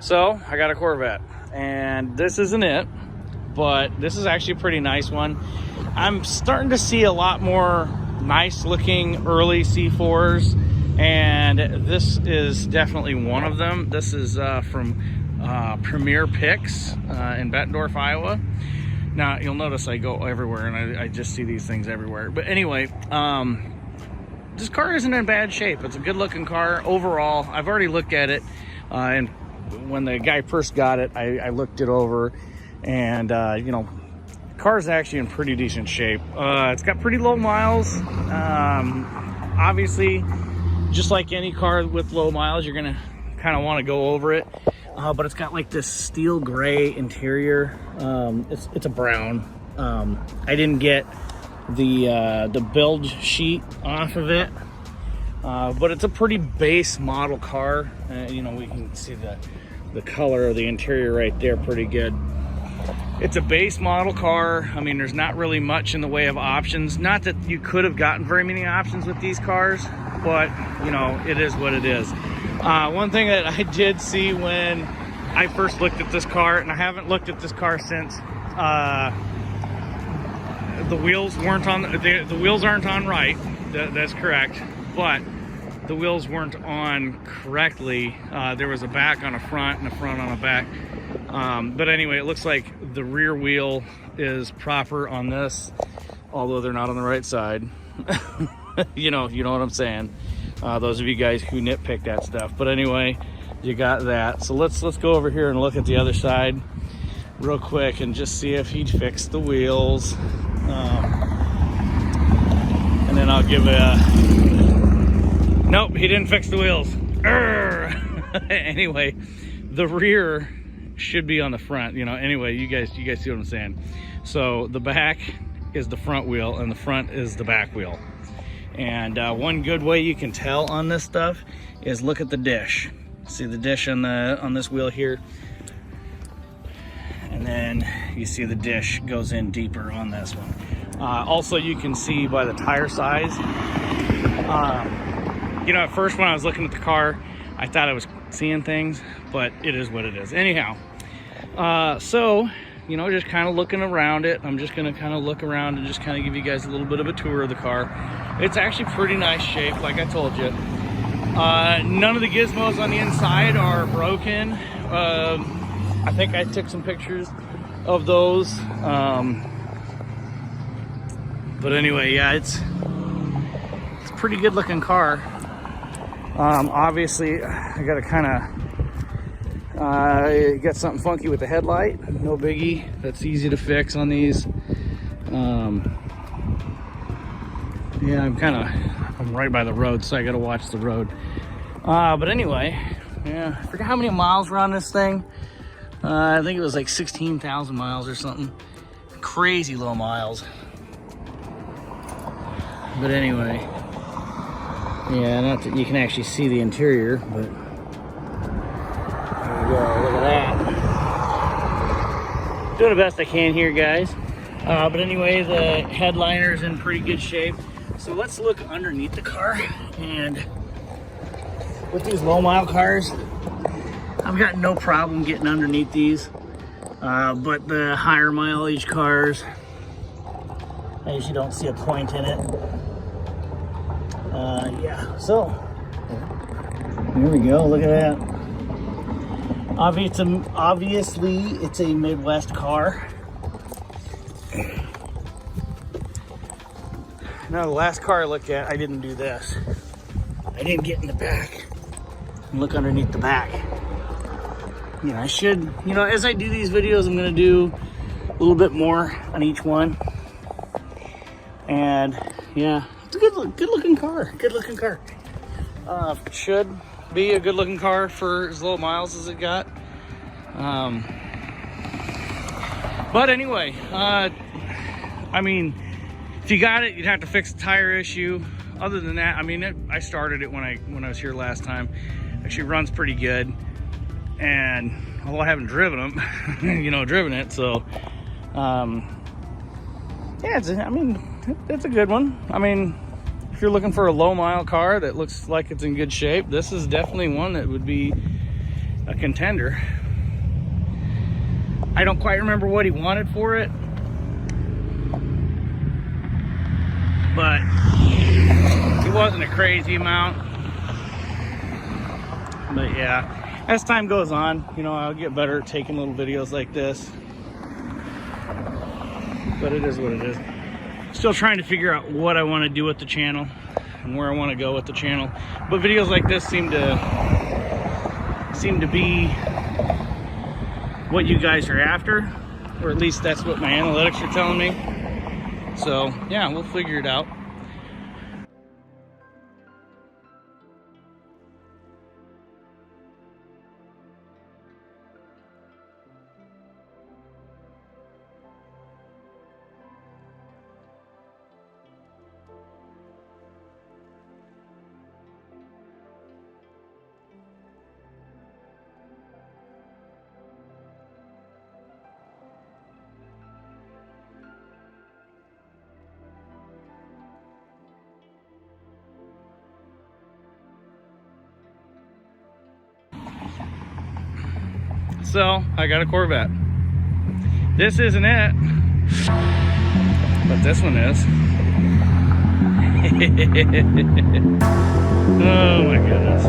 So I got a Corvette, and this isn't it, but this is actually a pretty nice one. I'm starting to see a lot more nice looking early C4s, and this is definitely one of them. This is from Premier Picks in Bettendorf, Iowa. Now you'll notice I go everywhere and I just see these things everywhere. But anyway, this car isn't in bad shape. It's a good looking car overall. I've already looked at it, and when the guy first got it, I looked it over, and you know, the car's actually in pretty decent shape. It's got pretty low miles. Obviously, just like any car with low miles, you're gonna kind of want to go over it. But it's got like this steel gray interior. It's a brown. I didn't get the build sheet off of it, but it's a pretty base model car. You know, we can see the color of the interior right there pretty good. It's a base model car. I mean, there's not really much in the way of options. Not that you could have gotten very many options with these cars, but you know, it is what it is. One thing that I did see when I first looked at this car, and I haven't looked at this car since, the wheels weren't on, the wheels aren't on right. That's correct, but the wheels weren't on correctly. There was a back on a front and a front on a back. But anyway, it looks like the rear wheel is proper on this, although they're not on the right side. you know what I'm saying. Those of you guys who nitpick that stuff. But anyway, you got that. So let's go over here and look at the other side real quick and just see if he'd fixed the wheels. And then I'll give nope, he didn't fix the wheels. Anyway, the rear should be on the front, you know. Anyway, you guys see what I'm saying. So the back is the front wheel and the front is the back wheel. And one good way you can tell on this stuff is look at the dish. See the dish on this wheel here, and then you see the dish goes in deeper on this one. Also, you can see by the tire size. You know, at first when I was looking at the car, I thought I was seeing things, but it is what it is. Anyhow, so you know, just kind of looking around it. I'm just gonna kind of look around and just kind of give you guys a little bit of a tour of the car. It's actually pretty nice shape, like I told you. None of the gizmos on the inside are broken. I think I took some pictures of those. But anyway, yeah, it's a pretty good looking car. Obviously, I gotta kind of get something funky with the headlight. No biggie. That's easy to fix on these. Yeah, I'm right by the road, so I gotta watch the road. But anyway, yeah, I forgot how many miles were on this thing. I think it was like 16,000 miles or something. Crazy low miles. But anyway, yeah, not that you can actually see the interior, but there you go, look at that. Doing the best I can here, guys. But anyway, the headliner is in pretty good shape. So let's look underneath the car. And with these low mile cars, I've got no problem getting underneath these. But the higher mileage cars, I usually don't see a point in it. Yeah, so here we go, look at that. Obviously, it's a Midwest car. Now, the last car I looked at, I didn't do this. I didn't get in the back and look underneath the back. You know, I should, you know, as I do these videos, I'm gonna do a little bit more on each one. And yeah, it's a good looking car, should be a good looking car for as low miles as it got. But anyway, I mean, if you got it, you'd have to fix the tire issue. Other than that, I mean, I started it when I was here last time. Actually runs pretty good, and although I haven't driven them, you know, driven it, so yeah, it's a good one. I mean, if you're looking for a low mile car that looks like it's in good shape, this is definitely one that would be a contender. I don't quite remember what he wanted for it, but it wasn't a crazy amount. But yeah, as time goes on, you know, I'll get better at taking little videos like this. But it is what it is. Still trying to figure out what I want to do with the channel and where I want to go with the channel. But videos like this seem to be what you guys are after, or at least that's what my analytics are telling me. So yeah, we'll figure it out. So I got a Corvette. This isn't it, but this one is. Oh my goodness.